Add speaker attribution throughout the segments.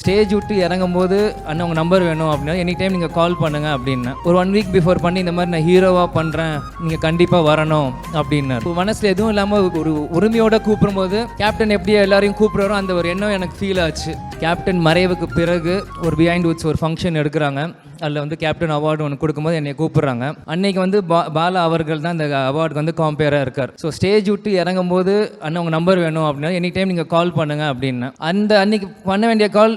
Speaker 1: Stage விட்டு இறங்கும்போது அண்ணன் உங்கள் நம்பர் வேணும் அப்படின்னா எனி டைம் நீங்கள் கால் பண்ணுங்கள் அப்படின்னா ஒரு 1 வீக் பிஃபோர் பண்ணி இந்த மாதிரி நான் ஹீரோவாக பண்ணுறேன் நீங்கள் கண்டிப்பாக வரணும் அப்படின்னாரு. மனசில் எதுவும் இல்லாமல் ஒரு உரிமையோட கூப்பிடும்போது கேப்டன் எப்படி எல்லாரையும் கூப்பிட்றாரோ அந்த ஒரு எண்ணம் எனக்கு ஃபீல் ஆச்சு. கேப்டன் மறைவுக்கு பிறகு ஒரு பிஹைண்ட் வுட்ஸ் ஒரு ஃபங்க்ஷன் எடுக்கிறாங்க. அதில் வந்து கேப்டன் அவார்டு ஒன்று கொடுக்கும்போது என்னை கூப்பிட்றாங்க. அன்னைக்கு வந்து பாலா அவர்கள் தான் அந்த அவார்டுக்கு வந்து காம்பேராக இருக்கார். ஸோ ஸ்டேஜ் விட்டு இறங்கும்போது அண்ணன் உங்கள் நம்பர் வேணும் அப்படின்னா எனி டைம் நீங்கள் கால் பண்ணுங்கள் அப்படின்னா அன்னைக்கு பண்ண வேண்டிய கால்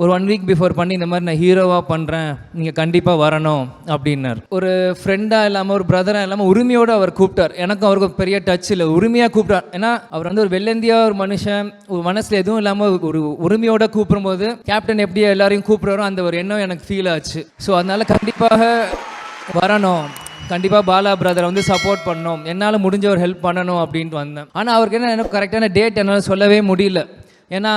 Speaker 1: ஒரு 1 வீக் பிஃபோர் பண்ணி இந்த மாதிரி நான் ஹீரோவாக பண்ணுறேன் நீங்கள் கண்டிப்பாக வரணும் அப்படின்னார். ஒரு ஃப்ரெண்டாக இல்லாமல் ஒரு பிரதராக இல்லாமல் உரிமையோடு அவர் கூப்பிட்டார். எனக்கும் அவருக்கு பெரிய டச் இல்லை, உரிமையாக கூப்பிட்டார். ஏன்னா அவர் வந்து ஒரு வெள்ளந்தியா ஒரு மனுஷன், ஒரு மனசில் எதுவும் இல்லாமல் ஒரு உரிமையோடு கூப்பிடும்போது கேப்டன் எப்படி எல்லாரையும் கூப்பிட்றாரோ அந்த ஒரு எண்ணம் எனக்கு ஃபீல் ஆச்சு. ஸோ அதனால் கண்டிப்பாக வரணும், கண்டிப்பாக பாலா பிரதரை வந்து சப்போர்ட் பண்ணணும், என்னால் முடிஞ்ச ஒரு ஹெல்ப் பண்ணணும் அப்படின்ட்டு வந்தேன். ஆனால் அவருக்கு என்ன எனக்கு கரெக்டான டேட் என்னால் சொல்லவே முடியல. ஏன்னா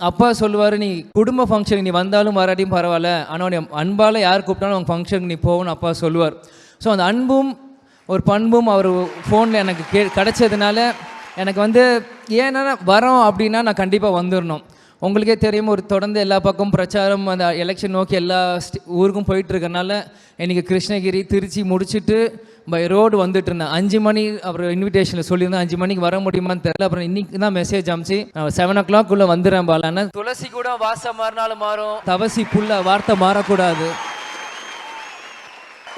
Speaker 1: அப்பா சொல்லுவார், நீ குடும்ப ஃபங்க்ஷனுக்கு நீ வந்தாலும் வராட்டியும் பரவாயில்ல, ஆனால் நீ அன்பால் யார் கூப்பிட்டாலும் அவங்க ஃபங்க்ஷனுக்கு நீ போகணும்னு அப்பா சொல்லுவார். ஸோ அந்த அன்பும் ஒரு பண்பும் அவர் ஃபோனில் எனக்கு கிடச்சதுனால எனக்கு வந்து ஏன்னா வரோம் அப்படின்னா நான் கண்டிப்பாக வந்துடணும். உங்களுக்கே தெரியும், ஒரு தொடர்ந்து எல்லா பக்கமும் பிரச்சாரம் அந்த எலெக்ஷன் நோக்கி எல்லா ஊருக்கும் போயிட்டுருக்கனால இன்றைக்கி கிருஷ்ணகிரி திருச்சி முடிச்சுட்டு பை ரோடு வந்துட்டு இருந்தேன். 5 மணி அப்புறம் இன்விடேஷனில் சொல்லியிருந்தேன் 5 மணிக்கு வர முடியுமான்னு தெரியல. அப்புறம் இன்னைக்கு தான் மெசேஜ் அமிச்சு 7 o'clock வந்துடுறேன் பாலான்னு. துளசி கூட வாசம் மாறினாலும் மாறும், தவசி புல்ல வார்த்தை மாறக்கூடாது.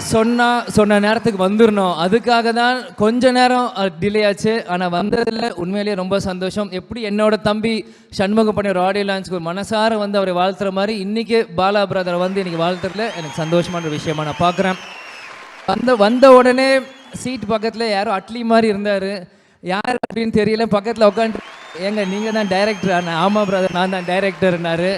Speaker 1: சொன்ன நேரத்துக்கு வந்துடணும். அதுக்காக தான் கொஞ்ச நேரம் டிலே ஆச்சு. ஆனால் வந்ததில் உண்மையிலேயே ரொம்ப சந்தோஷம். எப்படி என்னோட தம்பி சண்முகம் பண்ணி ஒரு ஆடியோ லான்ச்சுக்கு ஒரு மனசார வந்து அவரை வாழ்த்துற மாதிரி இன்றைக்கி பாலா பிரதரை வந்து இன்றைக்கி வாழ்த்துறதுல எனக்கு சந்தோஷமான ஒரு விஷயமா நான் பார்க்குறேன். வந்த உடனே சீட் பக்கத்தில் யாரோ அட்லி மாதிரி இருந்தார். யார் அப்படின்னு தெரியல. பக்கத்தில் உட்காந்து ஏங்க நீங்கள் தான் டைரக்டர்? ஆமாம் பிரதர் நான் தான் டைரக்டர்னாரு.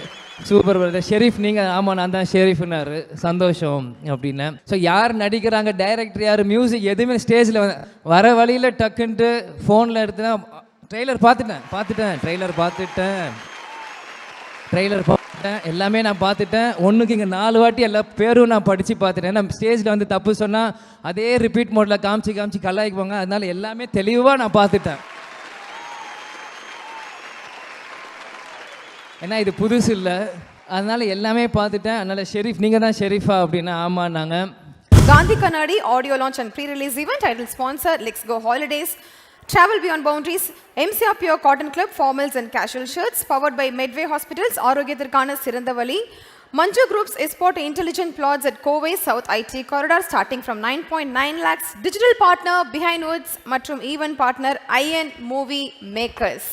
Speaker 1: Super brother. ஷெரீஃப் நீங்கள்? ஆமாம் நான் தான் ஷெரீஃப்னாரு. சந்தோஷம் அப்படின்னு. ஸோ யார் நடிக்கிறாங்க, டைரக்டர் யார், மியூசிக் எதுவுமே ஸ்டேஜில் வர வழியில் டக்குன்ட்டு ஃபோனில் எடுத்துனா ட்ரெய்லர் பார்த்துட்டேன் எல்லாமே நான் பார்த்துட்டேன். ஒன்றுக்கு இங்கே 4 வாட்டி எல்லா பேரும் நான் படித்து பார்த்துட்டேன். நான் ஸ்டேஜில் வந்து தப்பு சொன்னால் அதே ரிப்பீட் மோடில் காமிச்சு கலாய்க்குவாங்க. அதனால எல்லாமே தெளிவாக நான் பார்த்துட்டேன். ஏன்னா இது புதுசு இல்லை, அதனால எல்லாமே பார்த்துட்டேன். அதனால ஷெரீஃப் நீங்கள் தான் ஷெரீஃபா அப்படின்னா ஆமாம் நாங்கள்.
Speaker 2: Gandhi Kannadi audio launch and pre-release event title sponsor Let's Go Holidays, Travel Beyond Boundaries, MCR Pure Cotton Club formals and casual shirts, powered by Medway Hospitals, Arogyatharkana Sirandavali, Manju Group's Esport Intelligent Plots at Kovai South IT Corridor starting from 9.9 lakhs, digital partner Behind Woods மற்றும் event partner IN Movie Makers.